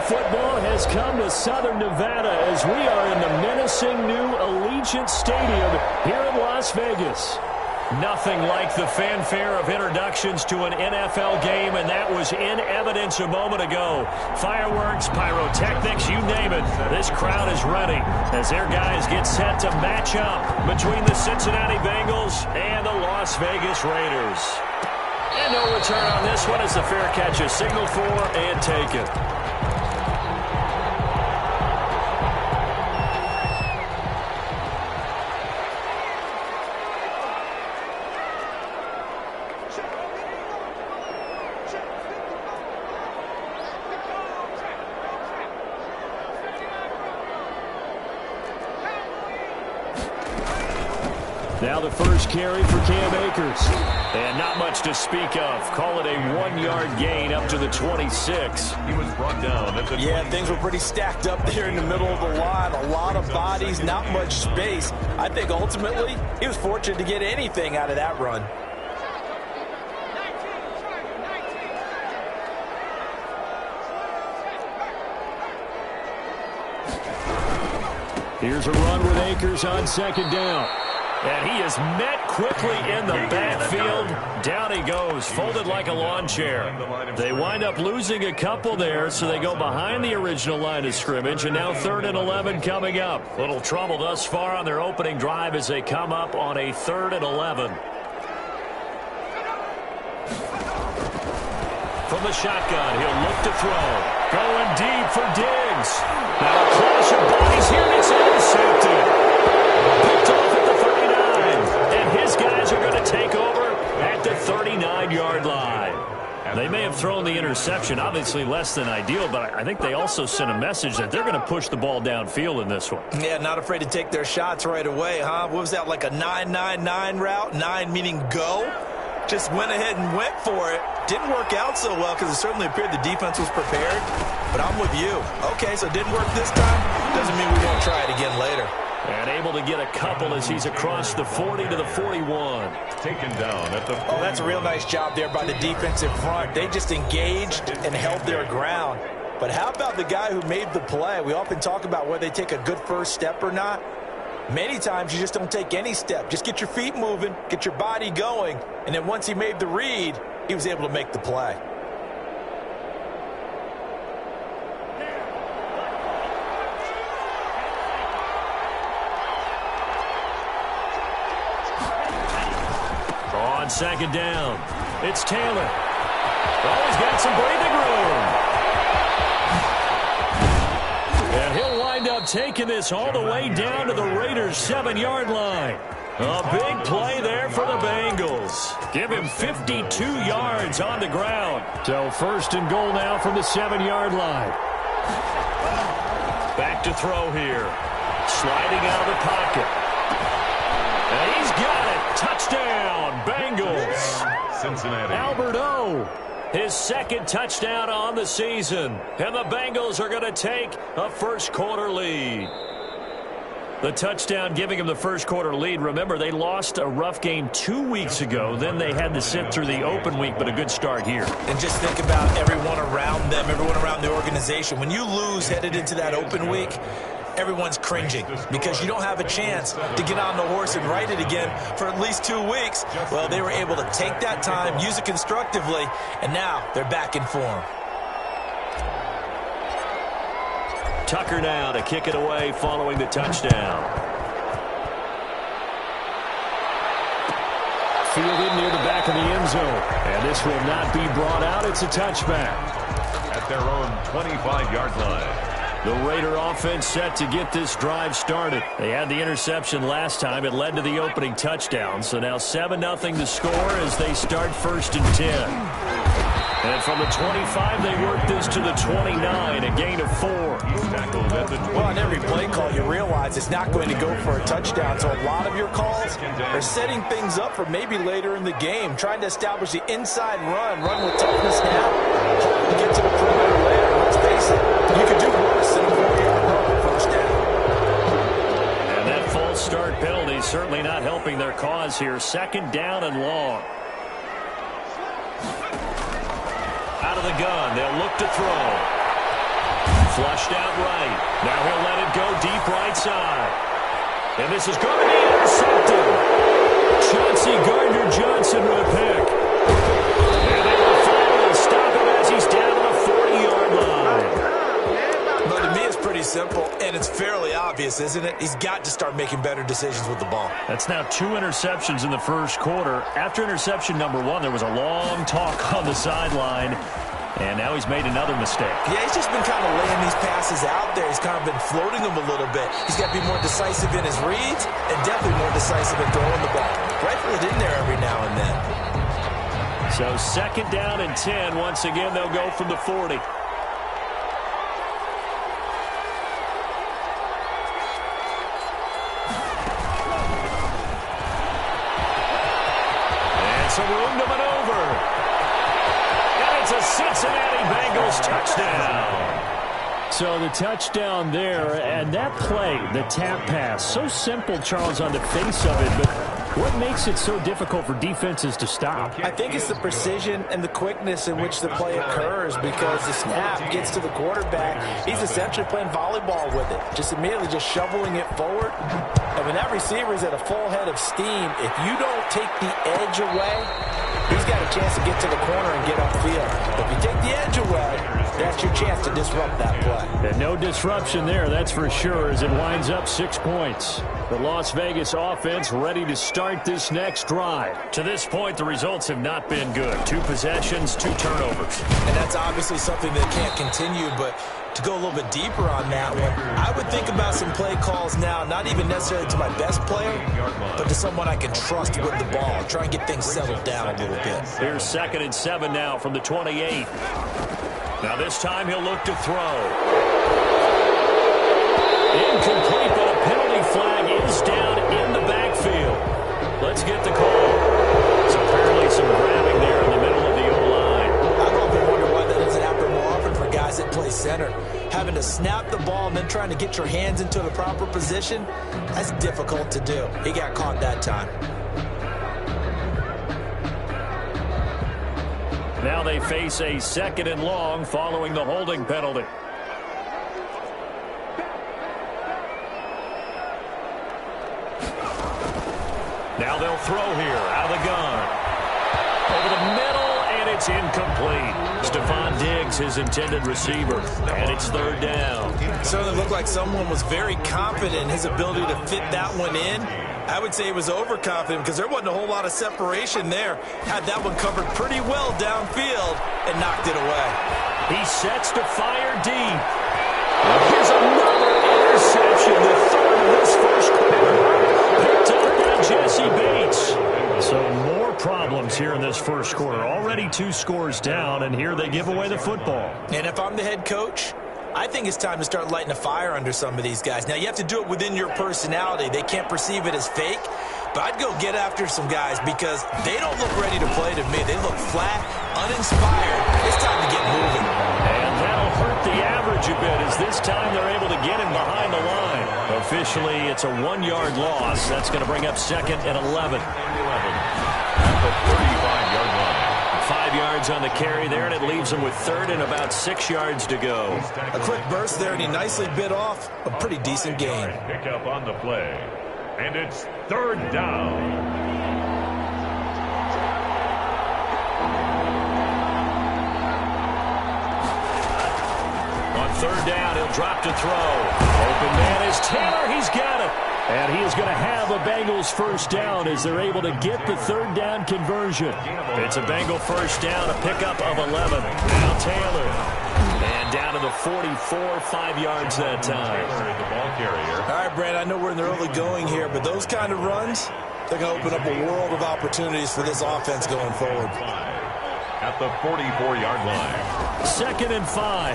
football has come to Southern Nevada as we are in the menacing new Allegiant Stadium here in Las Vegas. Nothing like the fanfare of introductions to an NFL game, and that was in evidence a moment ago. Fireworks, pyrotechnics, you name it. This crowd is ready as their guys get set to match up between the Cincinnati Bengals and the Las Vegas Raiders. And no return on this one as the fair catch is signaled for and taken. Now the first carry for Cam Akers. And not much to speak of. Call it a 1-yard gain up to the 26. He was brought down. Yeah, things were pretty stacked up there in the middle of the line. A lot of bodies, not much space. I think ultimately he was fortunate to get anything out of that run. Here's a run with Akers on second down. And he is met quickly in the backfield. Down he goes, folded like a lawn chair. They wind up losing a couple there, so they go behind the original line of scrimmage, and now 3rd and 11 coming up. Little trouble thus far on their opening drive as they come up on a 3rd and 11. From the shotgun, he'll look to throw. Going deep for Diggs. Now a clash of bodies here, and it's intercepted. Picked off at the 39, and his guys are going to take over at the 39-yard line. They may have thrown the interception, obviously less than ideal, but I think they also sent a message that they're going to push the ball downfield in this one. Yeah, not afraid to take their shots right away, huh? What was that, like a 9-9-9 route? 9 meaning go? Just went ahead and went for it. Didn't work out so well because it certainly appeared the defense was prepared. But I'm with you. Okay, so it didn't work this time. Doesn't mean we won't try it again later. And able to get a couple as he's across the 40 to the 41. Taken down at the 40. Oh, that's a real nice job there by the defensive front. They just engaged and held their ground. But how about the guy who made the play? We often talk about whether they take a good first step or not. Many times you just don't take any step. Just get your feet moving, get your body going, and then once he made the read, he was able to make the play. On second down, it's Taylor. Oh, he's got some breathing room. And he'll wind up taking this all the way down to the Raiders' 7-yard line. A big play there for the Bengals. Give him 52 yards on the ground. So 1st and goal now from the 7-yard line. Back to throw here. Sliding out of the pocket. And he's got it. Touchdown, Bengals. Cincinnati. Albert O. His 2nd touchdown on the season. And the Bengals are going to take a first-quarter lead. The touchdown giving him the first-quarter lead. Remember, they lost a rough game 2 weeks ago. Then they had to sit through the open week, but a good start here. And just think about everyone around them, everyone around the organization. When you lose headed into that open week, everyone's cringing because you don't have a chance to get on the horse and ride it again for at least 2 weeks. Well, they were able to take that time, use it constructively, and now they're back in form. Tucker now to kick it away following the touchdown. Fielded near the back of the end zone. And this will not be brought out. It's a touchback. At their own 25-yard line. The Raider offense set to get this drive started. They had the interception last time. It led to the opening touchdown. So now 7-0 to score as they start 1st and 10. And from the 25, they work this to the 29, a gain of 4. Well, on every play call, you realize it's not going to go for a touchdown. So a lot of your calls are setting things up for maybe later in the game, trying to establish the inside run with toughness now, hoping to get to the perimeter later. Let's face it, you could do worse than a 4-yard run first down. And that false start penalty certainly not helping their cause here. 2nd down and long. Out of the gun, they'll look to throw. Flushed out right. Now he'll let it go deep right side. And this is going to be intercepted. Chauncey Gardner-Johnson with a pick. And they will finally stop him as he's down to the 40-yard line. Well, to me, it's pretty simple, and it's fairly obvious, isn't it? He's got to start making better decisions with the ball. That's now 2 interceptions in the first quarter. After interception number 1, there was a long talk on the sideline. And now he's made another mistake. Yeah, he's just been kind of laying these passes out there. He's kind of been floating them a little bit. He's got to be more decisive in his reads and definitely more decisive in throwing the ball. Rifle it in there every now and then. So 2nd down and 10. Once again, they'll go from the 40. And some room to maneuver. It's a Cincinnati Bengals touchdown. So the touchdown there, and that play, the tap pass, so simple, Charles, on the face of it, but what makes it so difficult for defenses to stop? I think it's the precision and the quickness in which the play occurs, because the snap gets to the quarterback. He's essentially playing volleyball with it, just immediately just shoveling it forward. And when that receiver is at a full head of steam, if you don't take the edge away, he's got a chance to get to the corner and get upfield. If you take the edge away, that's your chance to disrupt that play. And no disruption there, that's for sure, as it winds up 6 points. The Las Vegas offense ready to start this next drive. To this point, the results have not been good. 2 possessions, 2 turnovers. And that's obviously something that can't continue, but to go a little bit deeper on that one, I would think about some play calls now, not even necessarily to my best player, but to someone I can trust with the ball. Try and get things settled down a little bit. Here's 2nd and 7 now from the 28. Now this time he'll look to throw. Incomplete, but a penalty flag is down in the backfield. Let's get the call. So apparently some grabbing there in the middle of the O-line. I've often wondered why that doesn't happen more often for guys that play center. Having to snap the ball and then trying to get your hands into the proper position, that's difficult to do. He got caught that time. Now they face a 2nd and long following the holding penalty. Now they'll throw here out of the gun. Over the middle, and it's incomplete. Stephon Diggs, his intended receiver, and it's 3rd down. Certainly looked like someone was very confident in his ability to fit that one in. I would say he was overconfident because there wasn't a whole lot of separation there. Had that one covered pretty well downfield and knocked it away. He sets to fire deep. Here's another interception, the 3rd of this first quarter. Picked up by Jesse Bates. So more problems here in this first quarter. Already 2 scores down, and here they give away the football. And if I'm the head coach, I think it's time to start lighting a fire under some of these guys. Now, you have to do it within your personality. They can't perceive it as fake. But I'd go get after some guys because they don't look ready to play to me. They look flat, uninspired. It's time to get moving. And that'll hurt the average a bit as this time they're able to get him behind the line. Officially, it's a 1-yard loss. That's going to bring up 2nd and 11. At the 35-yard line. 5 yards on the carry there, and it leaves them with 3rd and about 6 yards to go. A quick burst there, and he nicely bit off a pretty decent gain. Pick up on the play. And it's 3rd down. On 3rd down, he'll drop to throw. Open man is Taylor. He's got it. And he is going to have a Bengals first down as they're able to get the 3rd down conversion. It's a Bengal first down, a pickup of 11. Now Taylor. And down to the 44, 5 yards that time. The ball carrier. All right, Brad, I know we're in the early going here, but those kind of runs, they're going to open up a world of opportunities for this offense going forward. At the 44-yard line. 2nd and 5.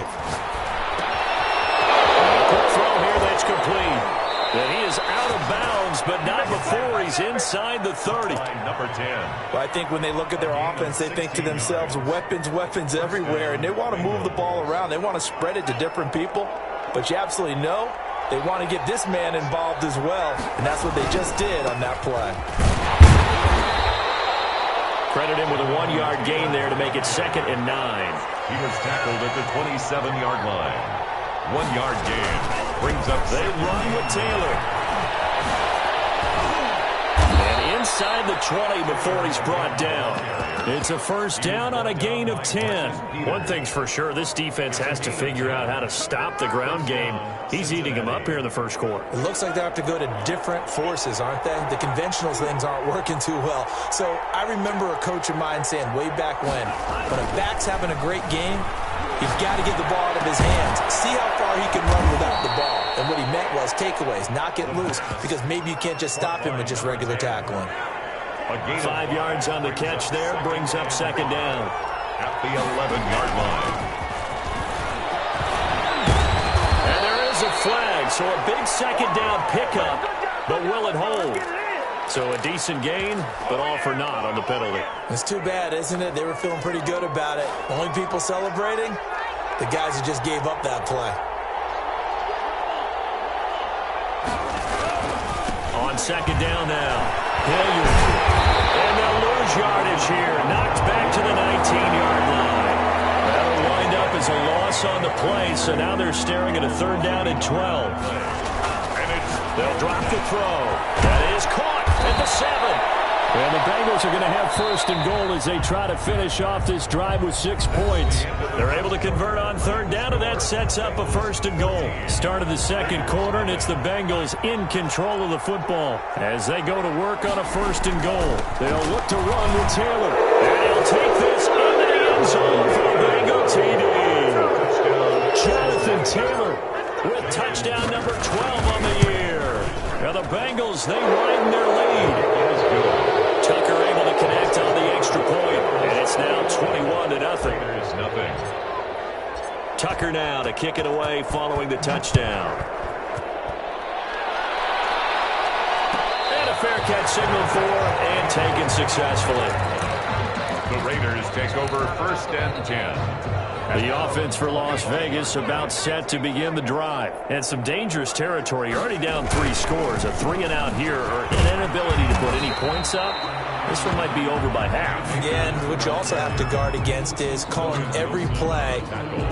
A quick throw here that's complete. And he is out of bounds, but not before he's inside the 30. Number 10. Well, I think when they look at their offense, they think to themselves, weapons, weapons everywhere, and they want to move the ball around. They want to spread it to different people, but you absolutely know they want to get this man involved as well, and that's what they just did on that play. Credit him with a 1-yard gain there to make it 2nd and 9. He was tackled at the 27-yard line. 1-yard gain. Brings up They run with Taylor. And inside the 20 before he's brought down. It's a first down on a gain of 10. One thing's for sure, this defense has to figure out how to stop the ground game. He's eating them up here in the first quarter. It looks like they have to go to different forces, aren't they? The conventional things aren't working too well. So I remember a coach of mine saying way back when a back's having a great game, you've got to get the ball out of his hands. See how far he can run without the ball. And what he meant was takeaways, not get loose, because maybe you can't just stop him with just regular tackling. 5 yards on the catch there, brings up second down. At the 11-yard line. And there is a flag, so a big second down pickup, but will it hold? So a decent gain, but all for naught on the penalty. It's too bad, isn't it? They were feeling pretty good about it. Only people celebrating, the guys who just gave up that play. On second down now. Hilliard. And they'll lose yardage here. Knocked back to the 19-yard line. That'll wind up as a loss on the play, so now they're staring at a third down and 12. And They'll drop the throw. That is caught at the 7. And the Bengals are going to have first and goal as they try to finish off this drive with 6 points. They're able to convert on third down, and that sets up a first and goal. Start of the second quarter, and it's the Bengals in control of the football as they go to work on a first and goal. They'll look to run with Taylor. And he'll take this into the end zone for a Bengal TD. Jonathan Taylor with touchdown number 12 on the year. Now the Bengals, they widen their lead. Tucker able to connect on the extra point, and it's now 21-0. Tucker now to kick it away following the touchdown. And a fair catch signaled for and taken successfully. the Raiders take over first and 10. The offense for Las Vegas about set to begin the drive. And some dangerous territory. You're already down 3 scores. A 3-and-out here or an inability to put any points up. This one might be over by half. Again, what you also have to guard against is calling every play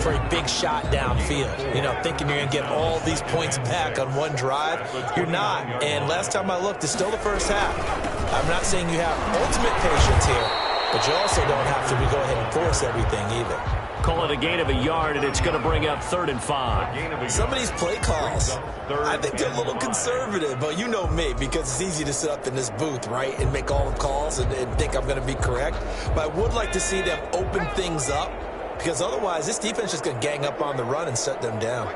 for a big shot downfield. You know, thinking you're going to get all these points back on one drive. You're not. And last time I looked, it's still the first half. I'm not saying you have ultimate patience here, but you also don't have to go ahead and force everything either. Call it a gain of a yard, and it's going to bring up 3rd and 5. Some of these play calls, I think they're a little conservative, but you know me, because it's easy to sit up in this booth, right, and make all the calls and think I'm going to be correct. But I would like to see them open things up, because otherwise this defense is just going to gang up on the run and shut them down.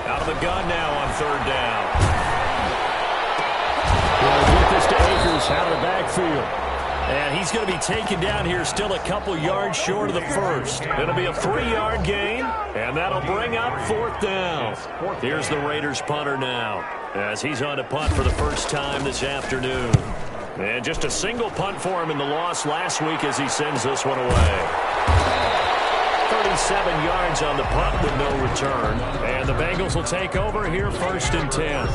Out of the gun now on 3rd down. Get this to Akers out of the backfield. And he's going to be taken down here still a couple yards short of the first. It'll be a 3-yard gain, and that'll bring up 4th down. Here's the Raiders punter now as he's on a punt for the first time this afternoon. And just a single punt for him in the loss last week as he sends this one away. 37 yards on the punt with no return. And the Bengals will take over here 1st and 10.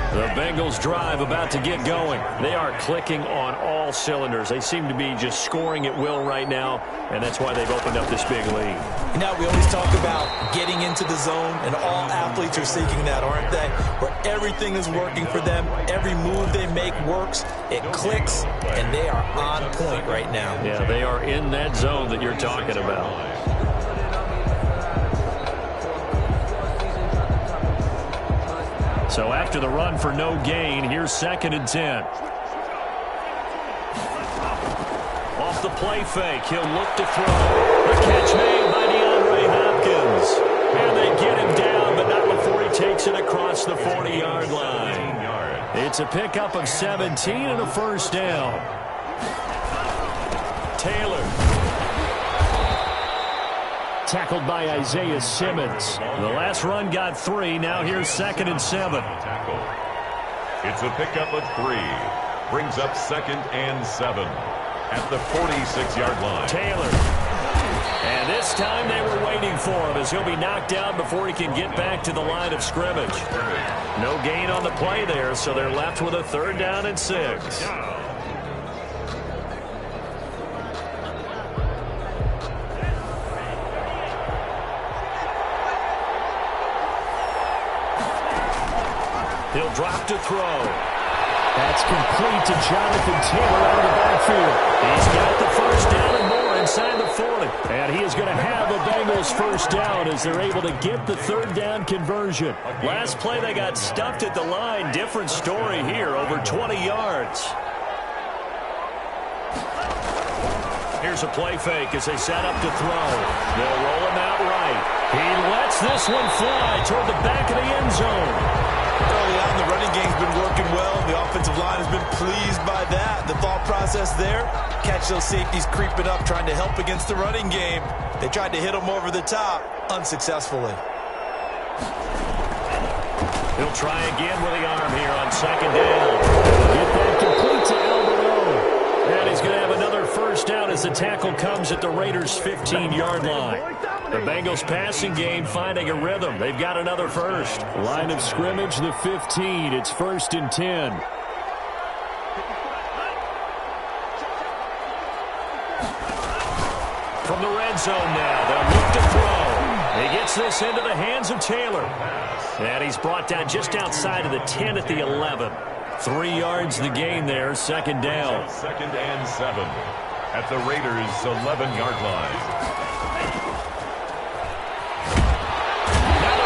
The Bengals drive about to get going. They are clicking on all cylinders. They seem to be just scoring at will right now, and that's why they've opened up this big lead. You know, we always talk about getting into the zone, and all athletes are seeking that, aren't they? Where everything is working for them. Every move they make works. It clicks, and they are on point right now. Yeah, they are in that zone that you're talking about. So after the run for no gain, here's 2nd and 10. Off the play fake, he'll look to throw. The catch made by DeAndre Hopkins. And they get him down, but not before he takes it across the 40-yard line. It's a pickup of 17 and a 1st down. Taylor. Tackled by Isaiah Simmons. The last run got 3. Now here's 2nd and 7. It's a pickup of 3. Brings up 2nd and 7 at the 46-yard line. Taylor. And this time they were waiting for him as he'll be knocked down before he can get back to the line of scrimmage. No gain on the play there, so they're left with a 3rd down and 6. He'll drop to throw. That's complete to Jonathan Taylor out of the backfield. He's got the first down and more inside the 40. And he is going to have a Bengals first down as they're able to get the third down conversion. Last play they got stuffed at the line. Different story here, over 20 yards. Here's a play fake as they set up to throw. They'll roll him out right. He lets this one fly toward the back of the end zone. Early on, the running game's been working well. The offensive line has been pleased by that. The thought process there, catch those safeties creeping up, trying to help against the running game. They tried to hit them over the top, unsuccessfully. He'll try again with the arm here on second down. Get that complete to Alvarado. And he's going to have another first down as the tackle comes at the Raiders' 15-yard line. The Bengals passing game finding a rhythm. They've got another first. Line of scrimmage, the 15. It's 1st and 10. From the red zone now, they'll look to throw. He gets this into the hands of Taylor. And he's brought down just outside of the 10 at the 11. 3 yards the gain there, second down. 2nd and 7 at the Raiders' 11-yard line.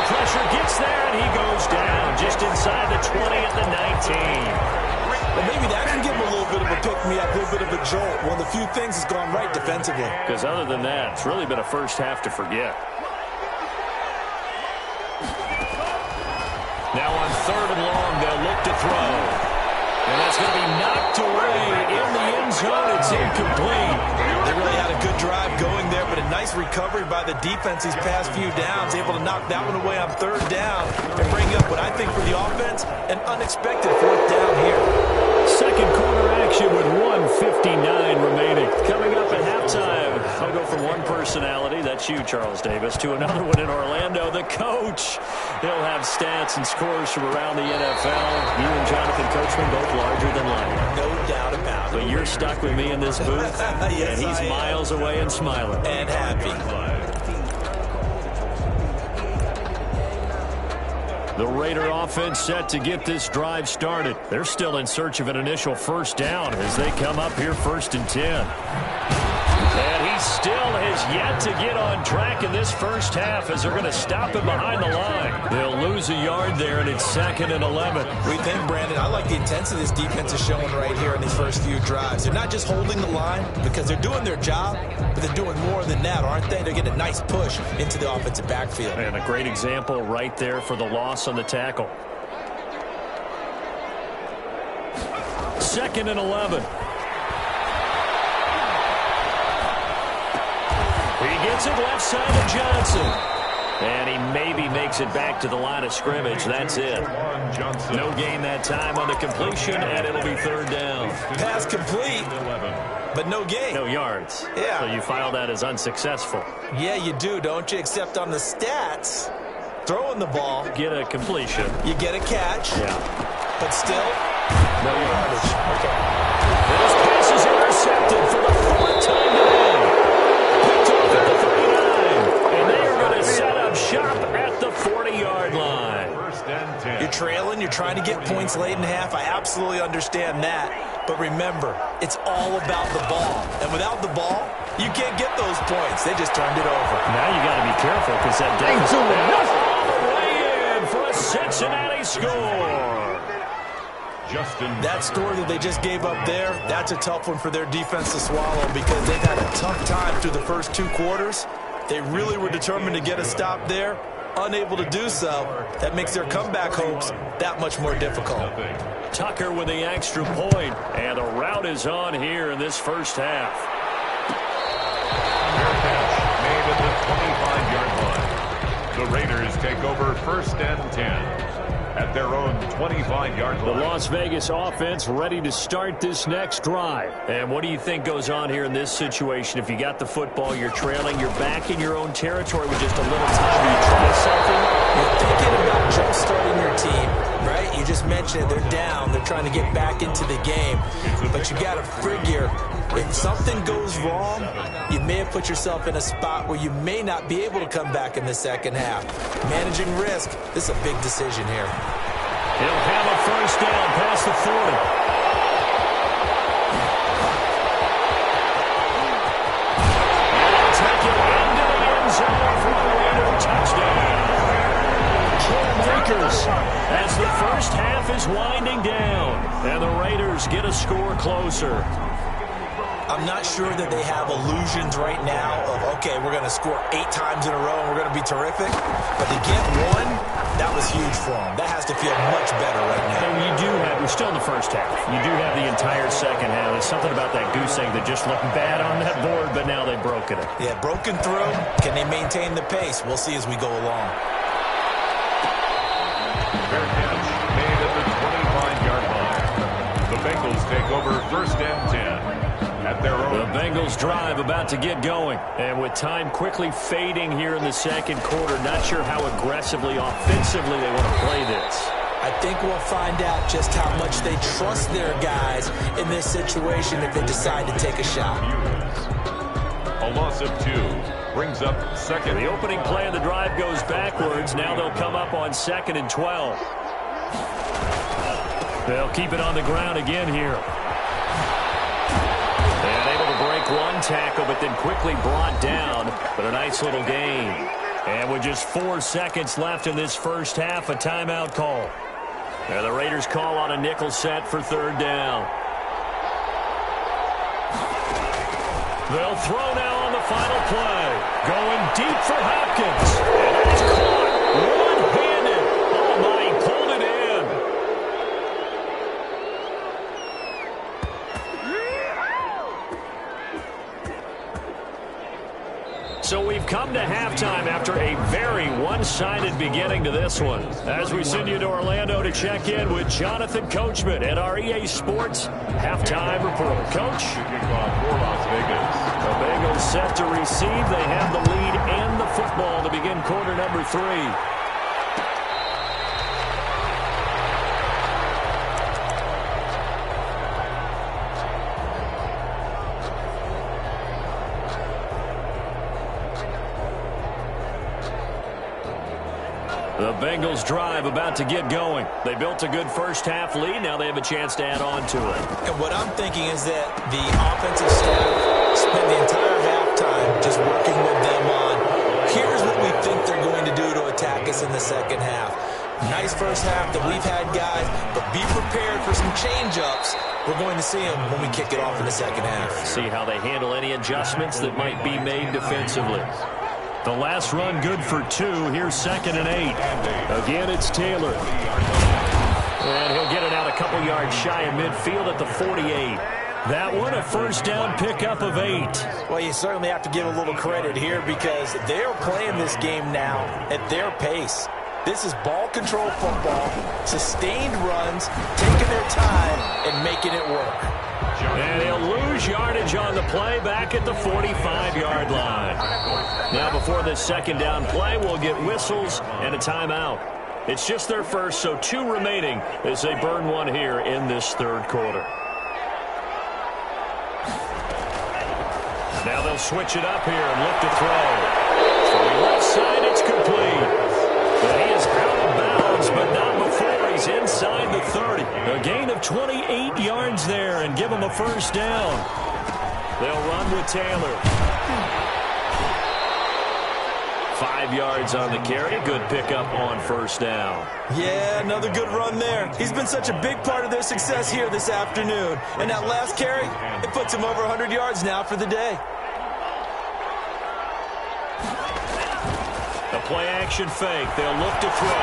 Pressure gets there, and he goes down just inside the 20 at the 19. But maybe that can give him a little bit of a pick-me-up, a little bit of a jolt. One of the few things has gone right defensively. Because other than that, it's really been a first half to forget. Now on 3rd and long, they'll look to throw. And that's going to be knocked away in the end zone. It's incomplete. They really had a good drive going there, but a nice recovery by the defense these past few downs, able to knock that one away on 3rd down and bring up what I think for the offense, an unexpected 4th down here. Second quarter action with 1:59 remaining. Coming up at halftime, I'll go from one personality, that's you, Charles Davis, to another one in Orlando, the coach. He'll have stats and scores from around the NFL. You and Jonathan Coachman both larger than life. No doubt about it. But you're stuck with me in this booth, yes, and he's miles away and smiling. And happy. The Raider offense set to get this drive started. They're still in search of an initial first down as they come up here 1st and 10. And he still has yet to get on track in this first half as they're going to stop him behind the line. They'll lose a yard there, and it's 2nd and 11. We think, Brandon, I like the intensity this defense is showing right here in these first few drives. They're not just holding the line because they're doing their job, but they're doing more than that, aren't they? They're getting a nice push into the offensive backfield. And a great example right there for the loss on the tackle. 2nd and 11. He gets it left side of Johnson. And he maybe makes it back to the line of scrimmage. That's it. No gain that time on the completion, and it'll be 3rd down. Pass complete, but no gain. No yards. Yeah. So you file that as unsuccessful. Yeah, you do, don't you? Except on the stats, throwing the ball. Get a completion. You get a catch. Yeah. But still, no yardage. Okay. This pass is intercepted for the 4th time today. Picked off at the 39. And they are going to set up shop at the 40-yard line. 1st and 10. You're trailing. You're trying to get points late in half. I absolutely understand that. But remember, it's all about the ball. And without the ball, you can't get those points. They just turned it over. Now you got to be careful because that Davis all the way in for a Cincinnati score. That score that they just gave up there, that's a tough one for their defense to swallow because they've had a tough time through the first 2 quarters. They really were determined to get a stop there. Unable to do so, that makes their comeback hopes that much more difficult. Tucker with the extra point, and the route is on here in this first half. Made at the 25-yard line. The Raiders take over 1st and 10. At their own 25-yard line. The Las Vegas offense ready to start this next drive. And what do you think goes on here in this situation? If you got the football, you're trailing, you're back in your own territory with just a little time. Do you try something? You're thinking about jump-starting your team, right? You just mentioned they're down. They're trying to get back into the game. But you got to figure, if something goes wrong, you may have put yourself in a spot where you may not be able to come back in the second half. Managing risk, this is a big decision here. He'll have a first down past the 40. And he'll take it into the end zone for a Raider touchdown. Cam Akers as the first half is winding down. And the Raiders get a score closer. I'm not sure that they have illusions right now of, okay, we're going to score 8 times in a row and we're going to be terrific. But to get one, that was huge for them. That has to feel much better right now. And you do have, we're still in the first half. You do have the entire second half. There's something about that goose egg that just looked bad on that board, but now they've broken it. Yeah, broken through. Can they maintain the pace? We'll see as we go along. Fair catch made at the 25-yard line. The Bengals take over first and 10. At their own. The Bengals drive about to get going. And with time quickly fading here in the second quarter, not sure how aggressively, offensively they want to play this. I think we'll find out just how much they trust their guys in this situation if they decide to take a shot. A loss of 2 brings up second. The opening play of the drive goes backwards. Now they'll come up on 2nd and 12. They'll keep it on the ground again here. And able to break one tackle, but then quickly brought down. But a nice little gain. And with just 4 seconds left in this first half, a timeout call. And the Raiders call on a nickel set for 3rd down. They'll throw now on the final play. Going deep for Hopkins. And it's caught one-handed. Oh, my, he pulled it in. So we've come to halftime after a very one-sided beginning to this one. As we send you to Orlando to check in with Jonathan Coachman at our EA Sports Halftime Report. Coach? Kickoff for Las Vegas. The Bengals set to receive. They have the lead and the football to begin quarter number 3. The Bengals drive about to get going. They built a good first half lead. Now they have a chance to add on to it. And what I'm thinking is that the offensive staff spent the entire halftime just working with them on, here's what we think they're going to do to attack us in the second half. Nice first half that we've had, guys, but be prepared for some change-ups. We're going to see them when we kick it off in the second half. See how they handle any adjustments that might be made defensively. The last run good for 2. Here's 2nd and 8. Again, it's Taylor. And he'll get it out a couple yards shy of midfield at the 48. That one, a first down pickup of 8. Well, you certainly have to give a little credit here because they're playing this game now at their pace. This is ball control football, sustained runs, taking their time and making it work. And he'll lose yardage on the play back at the 45-yard line. Now before this second down play, we'll get whistles and a timeout. It's just their first, so 2 remaining as they burn one here in this third quarter. Now they'll switch it up here and look to throw. From the left side, it's complete. But he is out of bounds, but not before he's inside the 30. A gain of 28 yards there and give him a first down. They'll run with Taylor. 5 yards on the carry. Good pickup on first down. Yeah, another good run there. He's been such a big part of their success here this afternoon. And that last carry, it puts him over 100 yards now for the day. A play-action fake. They'll look to throw.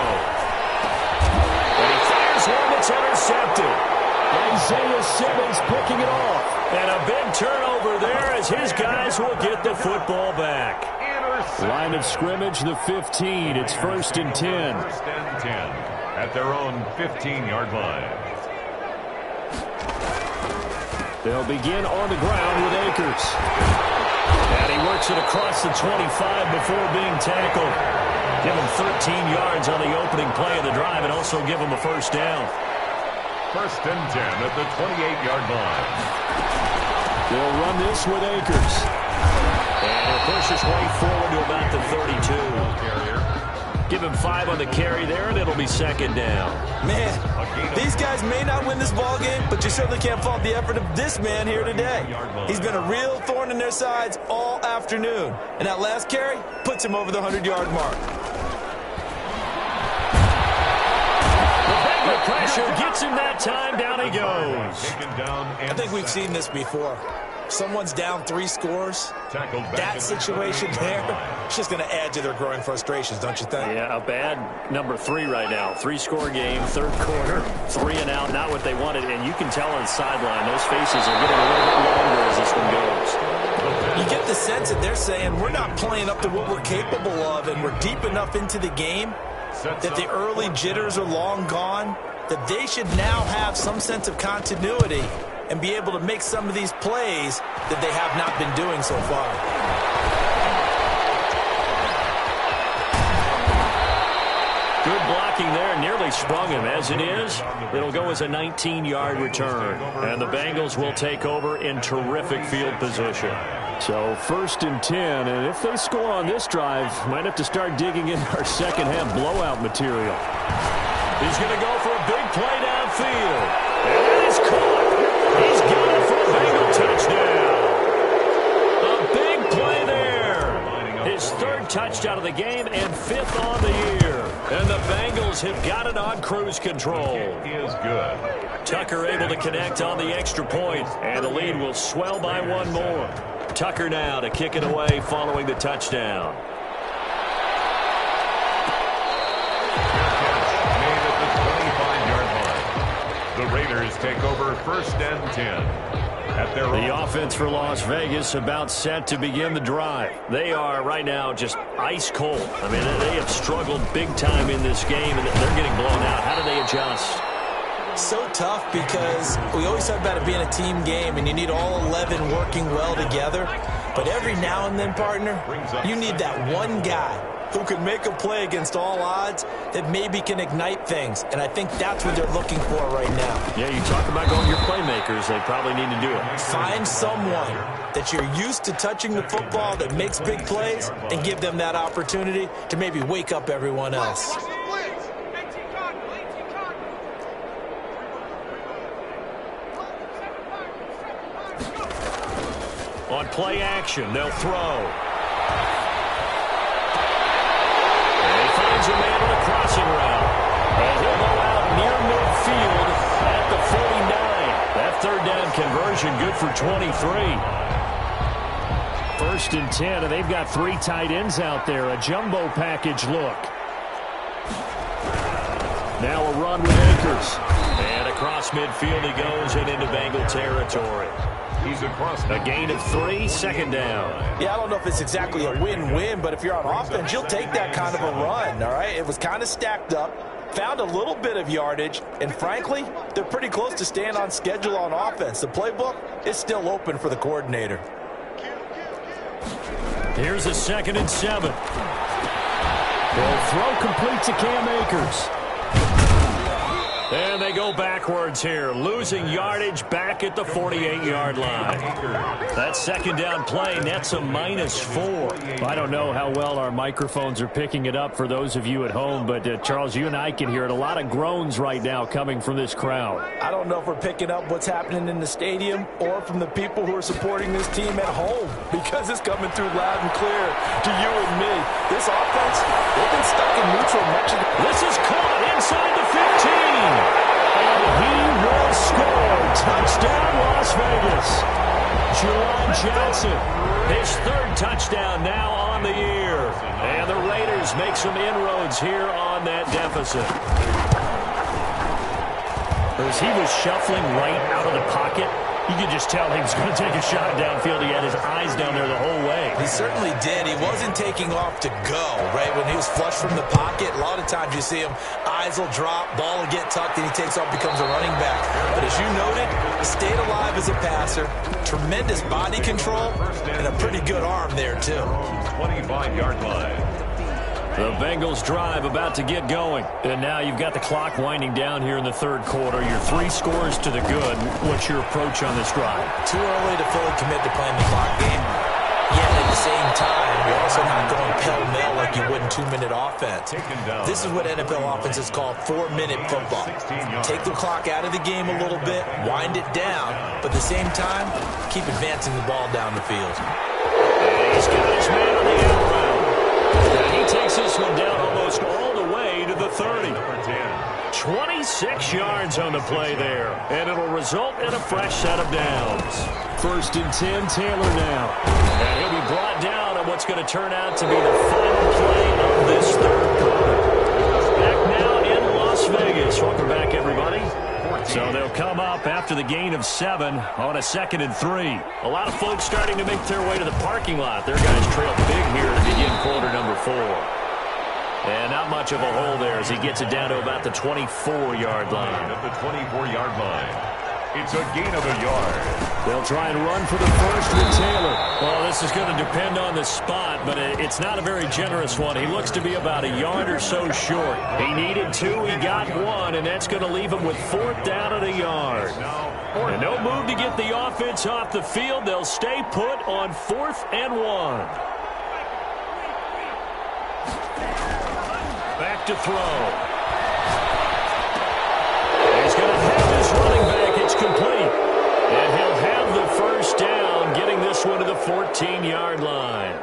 And he fires one that's intercepted. Isaiah Simmons picking it off. And a big turnover there as his guys will get the football back. Line of scrimmage, the 15. It's 1st and 10. 1st and 10 at their own 15-yard line. They'll begin on the ground with Akers. And he works it across the 25 before being tackled. Give him 13 yards on the opening play of the drive and also give him a first down. 1st and 10 at the 28-yard line. They'll run this with Akers. And he'll push his way forward to about the 32. Give him 5 on the carry there, and it'll be second down. Man, these guys may not win this ball game, but you certainly can't fault the effort of this man here today. He's been a real thorn in their sides all afternoon. And that last carry puts him over the 100-yard mark. The Bengal pressure gets him that time. Down he goes. I think we've seen this before. Someone's down 3 scores. That situation there, it's just going to add to their growing frustrations, don't you think? Yeah, a bad number 3 right now. 3-score game, third quarter, 3 and out, not what they wanted. And you can tell on the sideline, those faces are getting a little bit longer as this one goes. You get the sense that they're saying we're not playing up to what we're capable of, and we're deep enough into the game that the early jitters are long gone, that they should now have some sense of continuity and be able to make some of these plays that they have not been doing so far. Good blocking there, nearly sprung him. As it is, it'll go as a 19-yard return. And the Bengals will take over in terrific field position. So 1st and 10, and if they score on this drive, might have to start digging in our second-half blowout material. He's going to go for a big play downfield. And that is caught. He's got it for a Bengal touchdown. A big play there. His 3rd touchdown of the game and 5th on the year. And the Bengals have got it on cruise control. He is good. Tucker able to connect on the extra point, and the lead will swell by 1 more. Tucker now to kick it away following the touchdown. The Raiders take over 1st and 10. At their the offense for Las Vegas about set to begin the drive. They are right now just ice cold. I mean, they have struggled big time in this game, and they're getting blown out. How do they adjust? So tough because we always talk about it being a team game, and you need all 11 working well together. But every now and then, partner, you need that one guy who can make a play against all odds that maybe can ignite things. And I think that's what they're looking for right now. Yeah, you talk about going your playmakers. They probably need to do it. Find someone that you're used to touching the football that makes big plays and give them that opportunity to maybe wake up everyone else. On play action, they'll throw. A man on a crossing route. And he'll go out near midfield at the 49. That 3rd down conversion good for 23. 1st and 10, and they've got 3 tight ends out there. A jumbo package look. Now a run with Akers. And across midfield he goes and into Bengal territory. He's across. A gain of 3, 2nd down. Yeah, I don't know if it's exactly a win-win, but if you're on offense, you'll take that kind of a run, all right? It was kind of stacked up, found a little bit of yardage, and frankly, they're pretty close to staying on schedule on offense. The playbook is still open for the coordinator. Here's a 2nd and 7. They'll throw complete to Cam Akers. And they go backwards here, losing yardage back at the 48-yard line. That 2nd down play nets a -4. I don't know how well our microphones are picking it up for those of you at home, but Charles, you and I can hear it. A lot of groans right now coming from this crowd. I don't know if we're picking up what's happening in the stadium or from the people who are supporting this team at home, because it's coming through loud and clear to you and me. This offense, they've been stuck in neutral much of the... This is caught inside the 15. And he will score. Touchdown, Las Vegas. Juwan Johnson, his 3rd touchdown now on the year. And the Raiders make some inroads here on that deficit. As he was shuffling right out of the pocket, you could just tell he was going to take a shot downfield. He had his eyes down there the whole way. He certainly did. He wasn't taking off to go, right? When he was flush from the pocket, a lot of times you see him, eyes will drop, ball will get tucked, and he takes off, becomes a running back. But as you noted, stayed alive as a passer, tremendous body control, and a pretty good arm there, too. 25-yard line. The Bengals drive about to get going. And now you've got the clock winding down here in the 3rd quarter. Your 3 scores to the good. What's your approach on this drive? Too early to fully commit to playing the clock game. Yet at the same time, you're also not going pell-mell like you would in 2-minute offense. This is what NFL offenses call 4-minute football. Take the clock out of the game a little bit, wind it down, but at the same time, keep advancing the ball down the field. He's got his man on the end route. And he takes this one down almost all the way to the 30. 26 yards on the play there, and it'll result in a fresh set of downs. 1st and 10, Taylor now. And he'll be brought down on what's going to turn out to be the final play of this third quarter. Back now in Las Vegas. Welcome back, everybody. So they'll come up after the gain of 7 on a 2nd and 3. A lot of folks starting to make their way to the parking lot. Their guys trail big here to begin quarter number 4. And not much of a hole there as he gets it down to about the 24-yard line. At the 24-yard line. It's a gain of a yard. They'll try and run for the first with Taylor. Well, this is going to depend on the spot, but it's not a very generous one. He looks to be about a yard or so short. He needed 2, he got 1, and that's going to leave him with 4th down at a yard. And no move to get the offense off the field. They'll stay put on 4th and 1. Back to throw. He's going to have his running back. It's complete. And he'll have the first down, getting this one to the 14-yard line.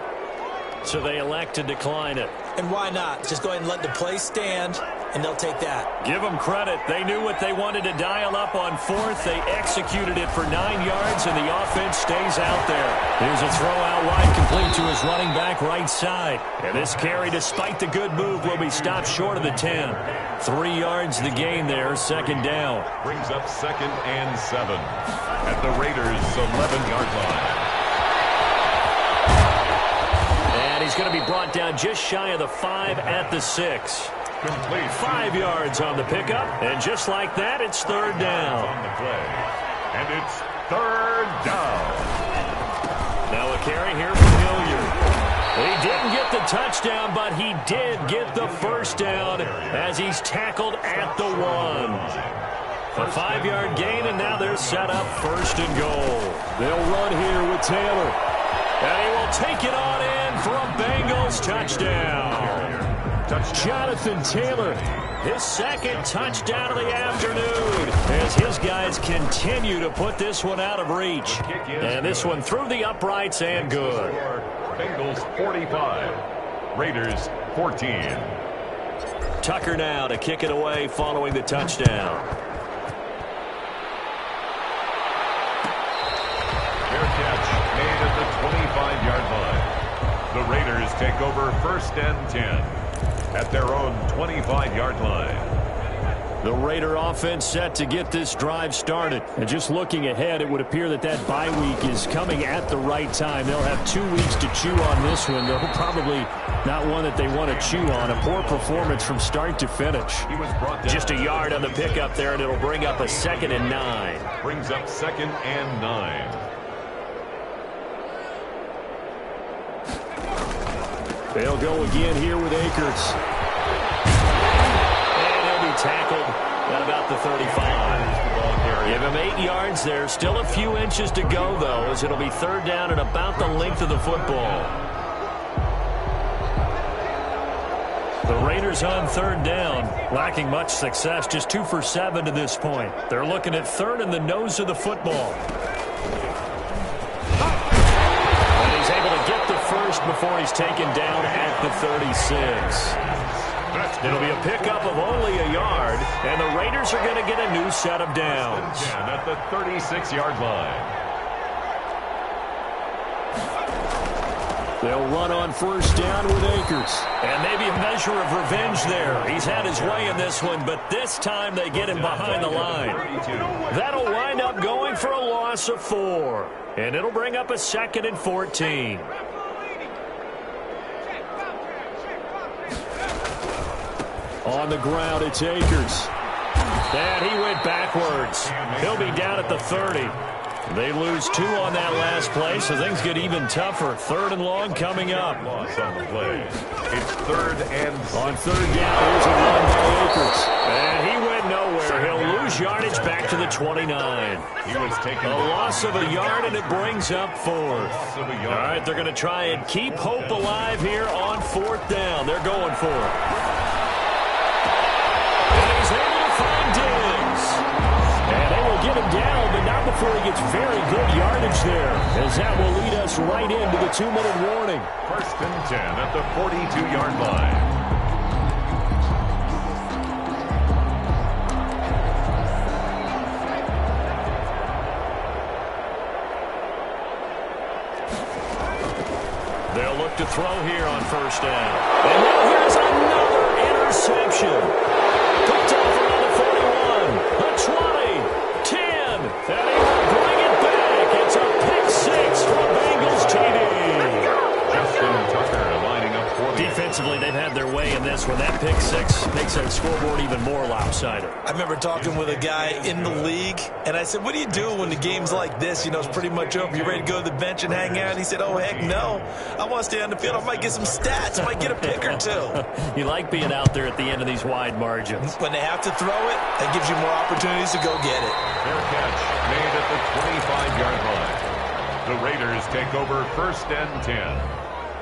So they elect to decline it. And why not? Just go ahead and let the play stand, and they'll take that. Give them credit. They knew what they wanted to dial up on 4th. They executed it for 9 yards, and the offense stays out there. Here's a throw out wide, complete to his running back right side. And this carry, despite the good move, will be stopped short of the 10. 3 yards the gain there, 2nd down. Brings up 2nd and 7 at the Raiders' 11-yard line. And he's going to be brought down just shy of the 5 at the 6. Complete. 5 yards on the pickup, and just like that, it's 3rd down. On the play, and it's 3rd down. Now a carry here from Hilliard. He didn't get the touchdown, but he did get the first down as he's tackled at the 1. A 5-yard gain, and now they're set up 1st and goal. They'll run here with Taylor. And he will take it on in for a Bengals touchdown. Jonathan Taylor, his 2nd touchdown of the afternoon, as his guys continue to put this one out of reach. And this one through the uprights and good. Bengals 45, Raiders 14. Tucker now to kick it away following the touchdown. Fair catch made at the 25-yard line. The Raiders take over 1st and 10. At their own 25-yard line. The Raider offense set to get this drive started. And just looking ahead, it would appear that bye week is coming at the right time. They'll have 2 weeks to chew on this one. They're probably not one that they want to chew on. A poor performance from start to finish. He was brought down. Just a yard on the pickup there, and it'll bring up a 2nd and 9. Brings up 2nd and 9. They'll go again here with Akers. And he'll be tackled at about the 35. Give him 8 yards there. Still a few inches to go, though, as it'll be 3rd down and about the length of the football. The Raiders on 3rd down, lacking much success, just 2 for 7 to this point. They're looking at 3rd in the nose of the football. Before he's taken down at the 36. It'll be a pickup of only a yard, and the Raiders are going to get a new set of downs. At the 36-yard line. They'll run on 1st down with Akers. And maybe a measure of revenge there. He's had his way in this one, but this time they get him behind the line. That'll wind up going for a loss of 4. And it'll bring up a 2nd and 14. On the ground, it's Akers. And he went backwards. He'll be down at the 30. They lose 2 on that last play, so things get even tougher. 3rd and long coming up. Loss on the play. It's 3rd and 6. On 3rd down, here's a run by Akers. And he went nowhere. He'll lose yardage back to the 29. He was taken a loss of a yard, and it brings up 4th. All right, they're going to try and keep hope alive here on 4th down. They're going for it. And he's able to find Diggs. And they will get him down, but not before he gets very good yardage there, as that will lead us right into the 2-minute warning. 1st and 10 at the 42-yard line. They'll look to throw here on 1st down. And now here's another interception. Picked off around the 41, the 20, 10, and he will bring it back. It's a pick 6 for Bengals TD. Justin Tucker lining up for the Defensively, they've had their way in this one. That pick 6 makes that scoreboard even more lopsided. I remember talking with a guy in the league, and I said, what do you do when the game's like this? You know, it's pretty much over. You ready to go to the bench and hang out? He said, oh, heck no. I want to stay on the field. I might get some stats. I might get a pick or 2. You like being out there at the end of these wide margins. When they have to throw it, that gives you more opportunities to go get it. Fair catch made at the 25-yard line. The Raiders take over 1st and 10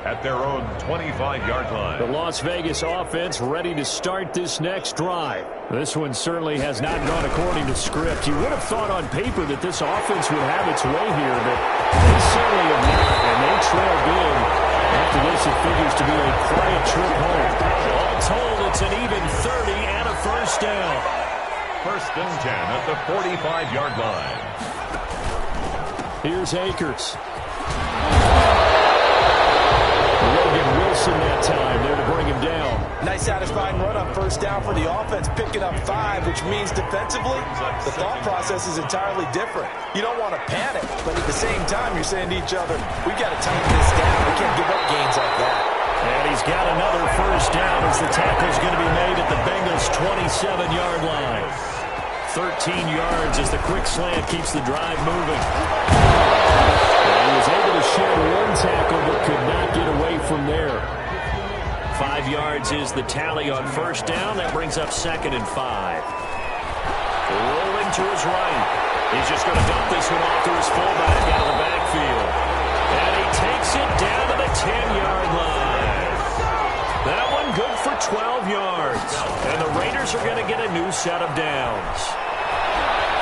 at their own 25-yard line. The Las Vegas offense ready to start this next drive. This one certainly has not gone according to script. You would have thought on paper that this offense would have its way here, but they certainly have not, and they trail big. After this, it figures to be a quiet trip home. All told, it's an even 30 and a 1st down. 1st and 10 at the 45-yard line. Here's Akers. Wilson that time there to bring him down. Nice satisfying run on 1st down for the offense, picking up 5, which means defensively, the thought process is entirely different. You don't want to panic, but at the same time, you're saying to each other, we got to tighten this down. We can't give up gains like that. And he's got another 1st down as the tackle's going to be made at the Bengals' 27-yard line. 13 yards as the quick slant keeps the drive moving. He was able to shed 1 tackle but could not get away from there. 5 yards is the tally on 1st down. That brings up 2nd and 5. Rolling to his right. He's just going to dump this one off to his fullback out of the backfield. And he takes it down to the 10-yard line. That one good for 12 yards. And the Raiders are going to get a new set of downs.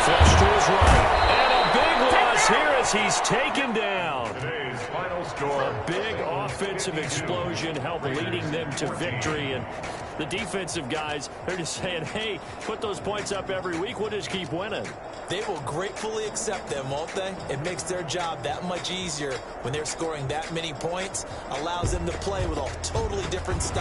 Flush to his right. And a big loss here as he's taken down. Today's final score. A big offensive explosion helped leading them to victory. And the defensive guys, they're just saying, hey, put those points up every week. We'll just keep winning. They will gratefully accept them, won't they? It makes their job that much easier when they're scoring that many points. Allows them to play with a totally different style.